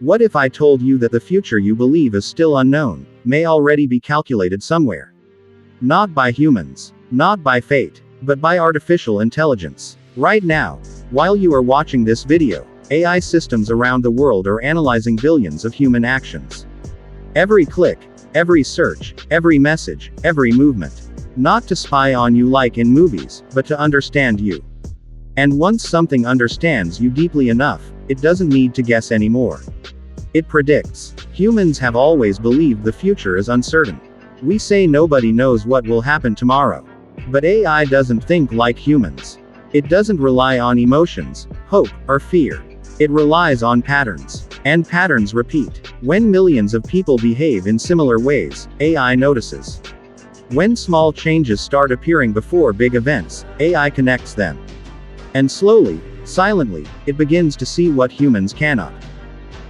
What if I told you that the future you believe is still unknown, may already be calculated somewhere? Not by humans, not by fate, but by artificial intelligence. Right now, while you are watching this video, AI systems around the world are analyzing billions of human actions. Every click, every search, every message, every movement. Not to spy on you like in movies, but to understand you. And once something understands you deeply enough, it doesn't need to guess anymore. It predicts. Humans have always believed the future is uncertain. We say nobody knows what will happen tomorrow. But AI doesn't think like humans. It doesn't rely on emotions, hope, or fear. It relies on patterns. And patterns repeat. When millions of people behave in similar ways, AI notices. When small changes start appearing before big events, AI connects them. And slowly, silently, it begins to see what humans cannot.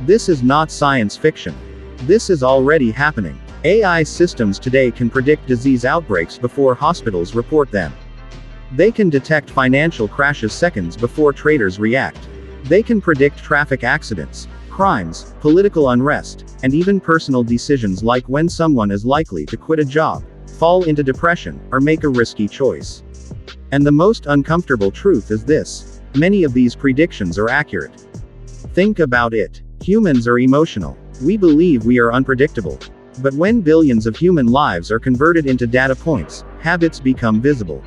This is not science fiction. This is already happening. AI systems today can predict disease outbreaks before hospitals report them. They can detect financial crashes seconds before traders react. They can predict traffic accidents, crimes, political unrest, and even personal decisions like when someone is likely to quit a job, fall into depression, or make a risky choice. And the most uncomfortable truth is this: many of these predictions are accurate. Think about it. Humans are emotional. We believe we are unpredictable. But when billions of human lives are converted into data points, habits become visible.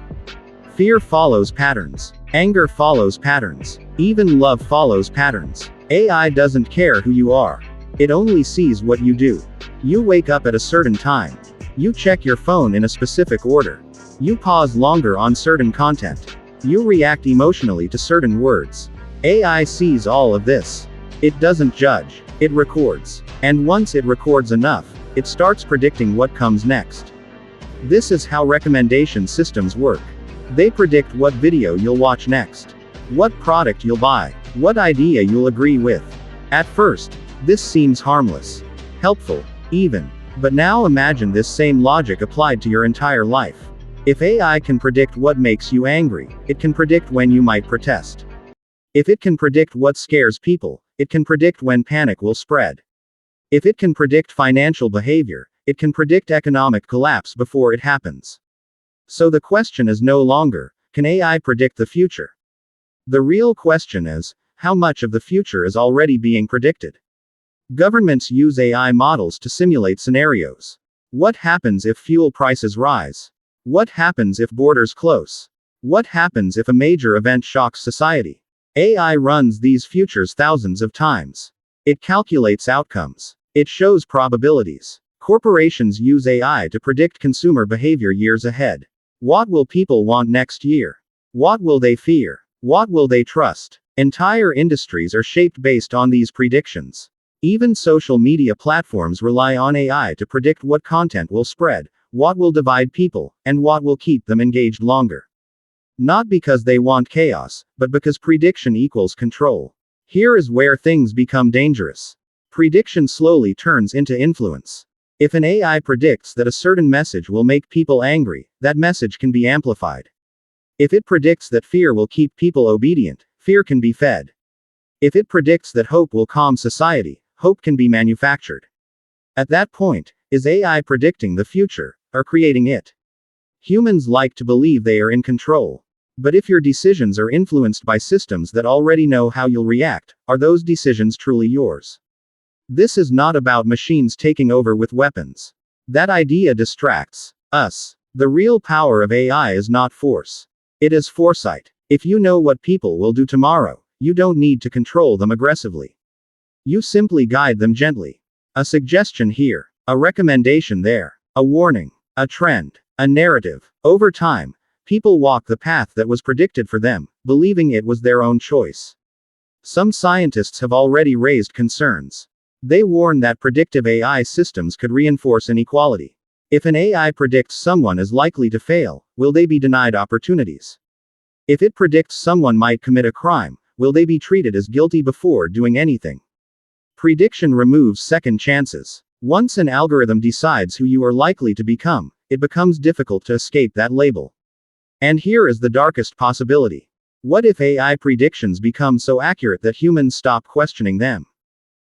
Fear follows patterns. Anger follows patterns. Even love follows patterns. AI doesn't care who you are. It only sees what you do. You wake up at a certain time. You check your phone in a specific order. You pause longer on certain content. You react emotionally to certain words. AI sees all of this. It doesn't judge. It records. And once it records enough, it starts predicting what comes next. This is how recommendation systems work. They predict what video you'll watch next, what product you'll buy, what idea you'll agree with. At first, this seems harmless, helpful, even. But now imagine this same logic applied to your entire life. If AI can predict what makes you angry, it can predict when you might protest. If it can predict what scares people, it can predict when panic will spread. If it can predict financial behavior, it can predict economic collapse before it happens. So the question is no longer, can AI predict the future? The real question is, how much of the future is already being predicted? Governments use AI models to simulate scenarios. What happens if fuel prices rise? What happens if borders close? What happens if a major event shocks society? AI runs these futures thousands of times. It calculates outcomes. It shows probabilities. Corporations use AI to predict consumer behavior years ahead. What will people want next year? What will they fear? What will they trust? Entire industries are shaped based on these predictions. Even social media platforms rely on AI to predict what content will spread, what will divide people, and what will keep them engaged longer. Not because they want chaos, but because prediction equals control. Here is where things become dangerous. Prediction slowly turns into influence. If an AI predicts that a certain message will make people angry, that message can be amplified. If it predicts that fear will keep people obedient, fear can be fed. If it predicts that hope will calm society, hope can be manufactured. At that point, is AI predicting the future, or creating it? Humans like to believe they are in control. But if your decisions are influenced by systems that already know how you'll react, are those decisions truly yours? This is not about machines taking over with weapons. That idea distracts us. The real power of AI is not force. It is foresight. If you know what people will do tomorrow, you don't need to control them aggressively. You simply guide them gently. A suggestion here, a recommendation there, a warning, a trend, a narrative. Over time, people walk the path that was predicted for them, believing it was their own choice. Some scientists have already raised concerns. They warn that predictive AI systems could reinforce inequality. If an AI predicts someone is likely to fail, will they be denied opportunities? If it predicts someone might commit a crime, will they be treated as guilty before doing anything? Prediction removes second chances. Once an algorithm decides who you are likely to become, it becomes difficult to escape that label. And here is the darkest possibility. What if AI predictions become so accurate that humans stop questioning them?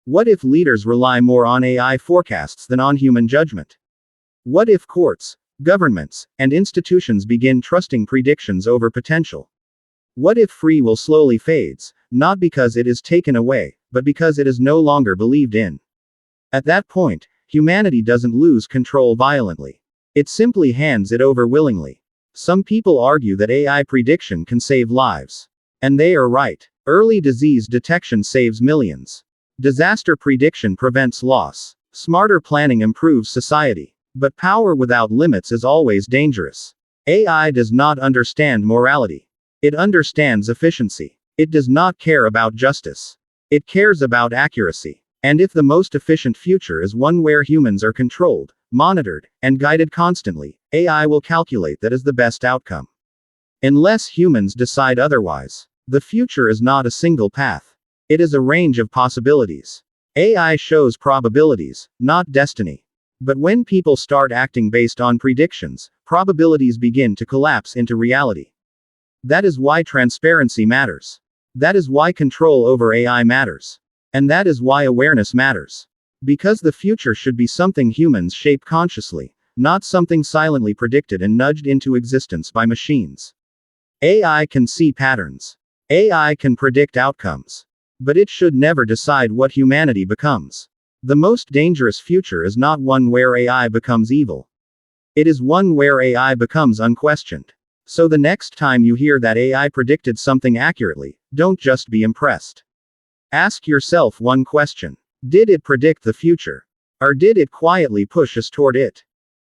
What if leaders rely more on AI forecasts than on human judgment? What if courts, governments, and institutions begin trusting predictions over potential? What if free will slowly fades, not because it is taken away, but because it is no longer believed in? At that point, humanity doesn't lose control violently. It simply hands it over willingly. Some people argue that AI prediction can save lives. And they are right. Early disease detection saves millions. Disaster prediction prevents loss. Smarter planning improves society. But power without limits is always dangerous. AI does not understand morality. It understands efficiency. It does not care about justice. It cares about accuracy. And if the most efficient future is one where humans are controlled, monitored, and guided constantly, AI will calculate that as the best outcome. Unless humans decide otherwise, the future is not a single path. It is a range of possibilities. AI shows probabilities, not destiny. But when people start acting based on predictions, probabilities begin to collapse into reality. That is why transparency matters. That is why control over AI matters. And that is why awareness matters. Because the future should be something humans shape consciously, not something silently predicted and nudged into existence by machines. AI can see patterns. AI can predict outcomes. But it should never decide what humanity becomes. The most dangerous future is not one where AI becomes evil. It is one where AI becomes unquestioned. So the next time you hear that AI predicted something accurately, don't just be impressed. Ask yourself one question. Did it predict the future? Or did it quietly push us toward it?